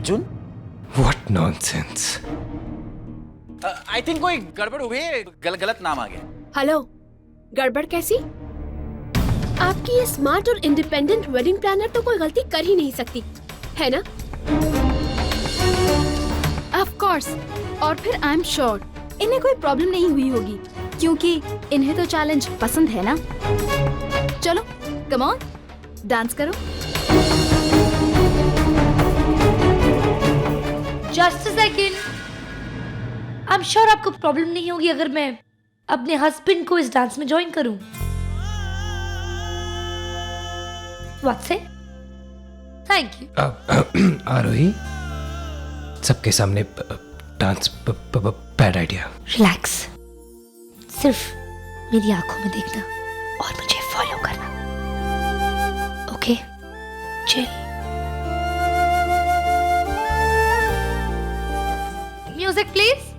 Arjun? What nonsense! I think कोई गड़बड़ हो गई है, गलत नाम आ गया। हेलो, गड़बड़ कैसी? आपकी ये स्मार्ट और इंडिपेंडेंट वेडिंग प्लानर तो कोई गलती कर ही नहीं सकती, है ना? Of course. और फिर आई एम श्योर इन्हें कोई प्रॉब्लम नहीं हुई होगी, क्योंकि इन्हें तो चैलेंज पसंद है ना। चलो कम ऑन, डांस करो। Just a second, I am sure आपको प्रॉब्लम नहीं होगी अगर मैं अपने हस्बैंड को इस डांस में ज्वाइन करूं। व्हाट से? Thank you. आरोही, सबके सामने डांस बैड आइडिया। रिलैक्स, सिर्फ मेरी आंखों में देखना और मुझे फॉलो करना। Okay, chill. Music please.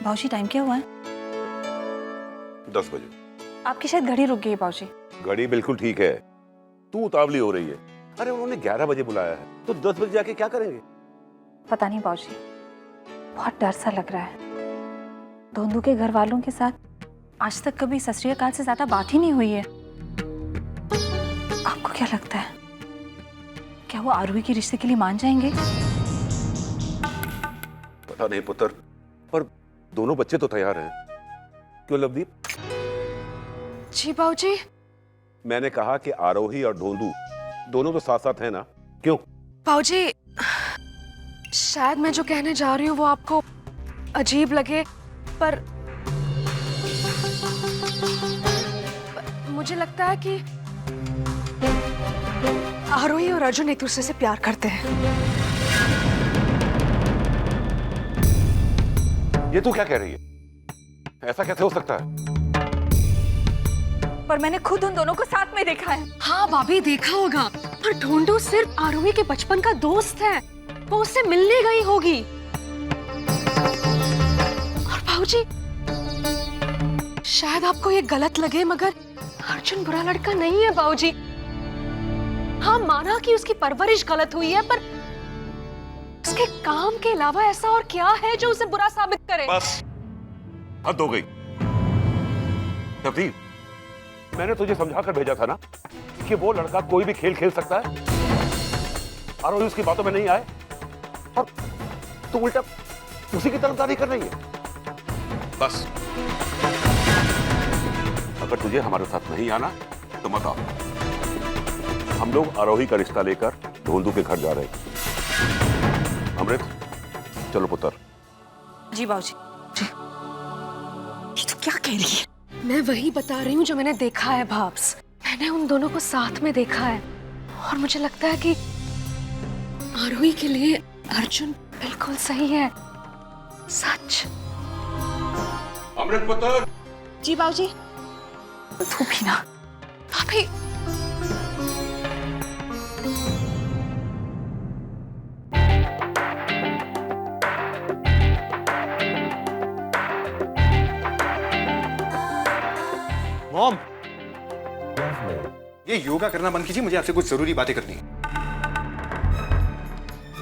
बाबूजी टाइम क्या हुआ है? 10 बजे। आपकी शायद घड़ी रुक गई है बाबूजी। घड़ी बिल्कुल ठीक है, तू उतावली हो रही है। अरे उन्होंने 11 बजे बुलाया है, तो 10 बजे जाके क्या करेंगे? पता नहीं बाबूजी, बहुत डर सा लग रहा है। धोंदू के घर वालों के साथ आज तक कभी सत श्री अकाल से ज्यादा बात ही नहीं हुई है। आपको क्या लगता है, क्या वो आरोही के रिश्ते के लिए मान जाएंगे? पता नहीं पुत्र, पर दोनों बच्चे तो तैयार हैं। क्यों लवदीप? जी बाबूजी। मैंने कहा कि आरोही और धोंदू दोनों तो साथ साथ हैं ना, क्यों? बाबूजी, शायद मैं जो कहने जा रही हूँ वो आपको अजीब लगे, पर मुझे लगता है कि आरोही और अर्जुन एक दूसरे से प्यार करते हैं। ये तू क्या कह रही है? ऐसा कैसे हो सकता है? पर मैंने खुद उन दोनों को साथ में देखा है। हाँ भाभी, देखा होगा, पर ढूंढू सिर्फ आरोही के बचपन का दोस्त है, वो उससे मिलने गई होगी। और बाबूजी, शायद आपको ये गलत लगे, मगर अर्जुन बुरा लड़का नहीं है बाबूजी। हाँ, माना कि उसकी परवरिश गलत हुई है, पर उसके काम के अलावा ऐसा और क्या है जो उसे बुरा साबित करे? बस हद हो गई। नवदीप, मैंने तुझे समझा कर भेजा था ना कि वो लड़का कोई भी खेल खेल सकता है। आरोही उसकी बातों में नहीं आए और तू उल्टा उसी की तरफदारी कर रही है। बस अगर तुझे हमारे साथ नहीं आना तो मत आओ। हम लोग आरोही का रिश्ता लेकर धोंदू के घर जा रहे हैं। अमृत, चलो पुत्र। जी बाबूजी। जी। ये तो क्या कह रही है? मैं वही बता रही हूँ जो मैंने देखा है भाब्स। मैंने उन दोनों को साथ में देखा है और मुझे लगता है कि आरोही के लिए अर्जुन बिल्कुल सही है। सच। अमृत पुत्र। जी बाबूजी। तू भी ना। भाभी, मॉम, ये योगा करना बंद कीजिए, मुझे आपसे कुछ जरूरी बातें करनी है।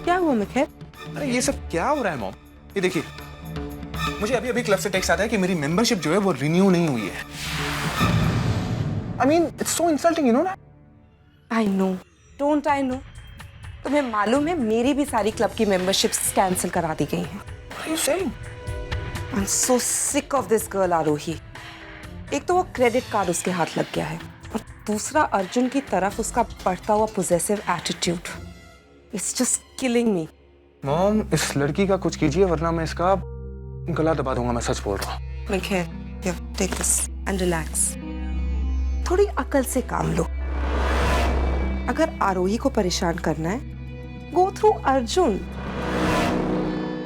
क्या हुआ मिखर? अरे ये सब क्या हो रहा है मॉम? ये देखिए, मुझे अभी अभी क्लब से टेक्स्ट आता है कि मेरी मेंबरशिप जो है वो रिन्यू नहीं हुई है। I mean, it's so insulting, you know that? I know, don't I know? तुम्हें मालूम है मेरी भी सारी क्लब की मेंबरशिप्स कैंसिल करा दी गई हैं। What are you saying? I'm so sick of this girl आरोही। एक तो वो क्रेडिट कार्ड उसके हाथ लग गया है और दूसरा अर्जुन की तरफ उसका बढ़ता हुआ possessive attitude. It's just killing me। Mom, इस लड़की का कुछ कीजिए वरना मैं इसका गला दबा दूंगा, मैं सच बोल रहा हूँ। मिखर, here, take this and relax। थोड़ी अकल से काम लो। अगर आरोही को परेशान करना है, गो थ्रू अर्जुन।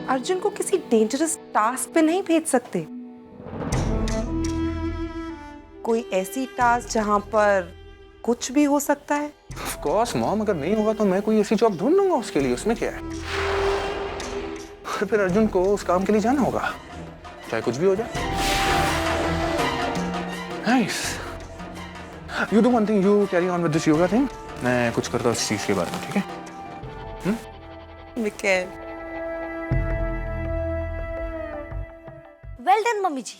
अर्जुन को किसी डेंजरस टास्क पे नहीं भेज सकते। कोई ऐसी टास्क जहां पर कुछ भी हो सकता है। Of course, मॉम, अगर नहीं होगा तो मैं कोई ऐसी जॉब ढूंढ लूंगा उसके लिए, उसमें क्या है। और फिर अर्जुन को उस काम के लिए जाना होगा, चाहे कुछ भी हो जाए। Nice. You do one thing. You carry on with this yoga thing. मैं कुछ करता हूँ इस चीज के बारे में, ठीक है? मिकेल, वेल डन मम्मी जी,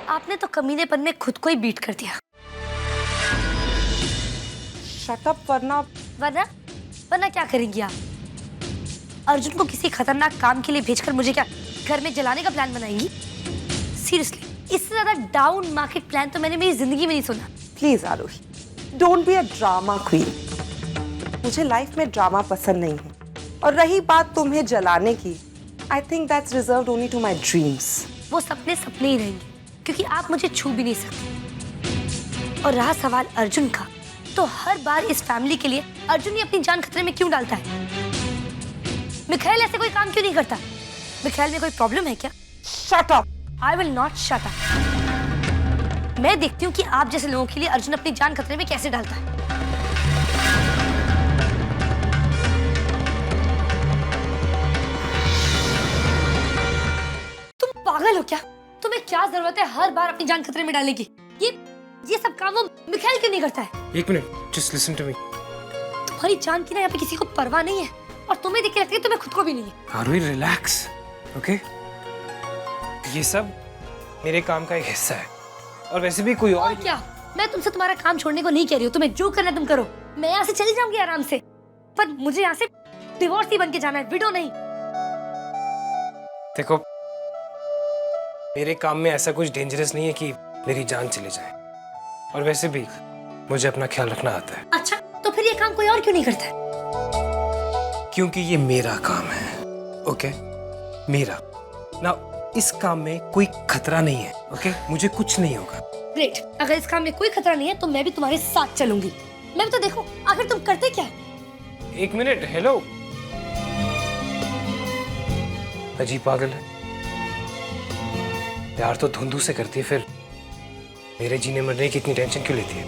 आपने तो कमीनेपन में खुद को ही बीट कर दिया। शट अप वरना वरना वरना क्या करेंगी आप? अर्जुन को किसी खतरनाक काम के लिए भेजकर मुझे क्या घर में जलाने का प्लान बनाएंगी? सीरियसली, इससे ज्यादा डाउन मार्केट प्लान तो मैंने मेरी जिंदगी में नहीं सुना। Please Aarohi, don't be a drama queen. मुझे लाइफ में ड्रामा पसंद नहीं है। और रही बात तुम्हें जलाने की, I think that's reserved only to my dreams. वो सपने सपने ही रहेंगे, क्योंकि आप मुझे छू भी नहीं सकते। और रहा सवाल अर्जुन का, तो हर बार इस फैमिली के लिए अर्जुन ही अपनी जान खतरे में क्यों डालता है? मिखाइल ऐसे कोई काम क्यों नहीं करता? मिखाइल में कोई प्रॉब्लम है क्या? Shut up! I will not shut up. मैं देखती हूँ कि आप जैसे लोगों के लिए अर्जुन अपनी जान खतरे में कैसे डालता है। तुम पागल हो क्या? तुम्हें क्या जरूरत है हर बार अपनी जान खतरे में डालने की? ये सब काम वो मिखाइल क्यों नहीं करता है? एक minute, just listen to me. तुम्हारी जान की ना यहाँ पे किसी को परवाह नहीं है, और तुम्हें देख के लगता है तुम्हें खुद को भी नहीं है। आरोही रिलैक्स, ओके? ये सब मेरे काम का एक हिस्सा है, और वैसे भी कोई और क्या? मैं तुमसे तुम्हारा काम छोड़ने को नहीं कह रही हूँ, तुम्हें जो करना है तुम करो। मैं यहाँ से चली जाऊंगी आराम से, पर मुझे यहाँ से डिवोर्स ही बन के जाना है, विडो नहीं। देखो, मेरे काम में ऐसा कुछ डेंजरस नहीं है कि मेरी जान चली जाए, और वैसे भी मुझे अपना ख्याल रखना आता है। अच्छा, तो फिर ये काम कोई और क्यों नहीं करता है? क्योंकि ये मेरा काम है, ओके? मेरा ना, इस काम में कोई खतरा नहीं है, ओके? मुझे कुछ नहीं होगा। ग्रेट, अगर इस काम में कोई खतरा नहीं है तो मैं भी तुम्हारे साथ चलूंगी। मैं भी तो देखो आखिर तुम करते क्या है। एक मिनट, हेलो। अजीब पागल है, प्यार तो धुंधू से करती है, फिर मेरे जीने मरने की इतनी टेंशन क्यों लेती है?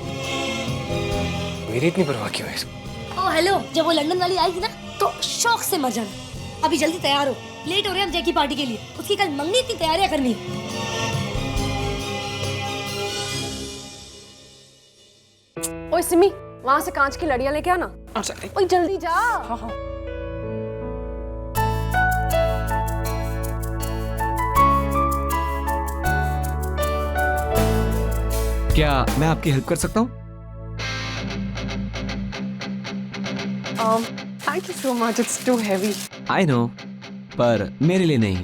मेरी इतनी परवाह क्यों है इसको? ओ हेलो, जब वो लंदन वाली आएगी ना तो शौक से मर जाना। अभी जल्दी तैयार हो, लेट हो रहे हैं हम जय की पार्टी के लिए। उसकी कल मंगनी, इतनी तैयारियां करनी है। ओए सिमी, वहां से कांच की लड़ियां लेके आना। अच्छा, ओए जल्दी जा। हाँ हाँ। क्या मैं आपकी हेल्प कर सकता हूँ? Thank you so much, it's too heavy. I know, पर मेरे लिए नहीं।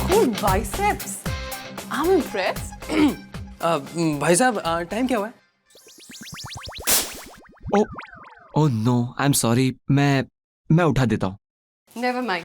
Cool biceps. I'm impressed. भाई साहब, टाइम क्या हुआ है? Oh no, I am sorry, मैं उठा देता हूँ। Never mind.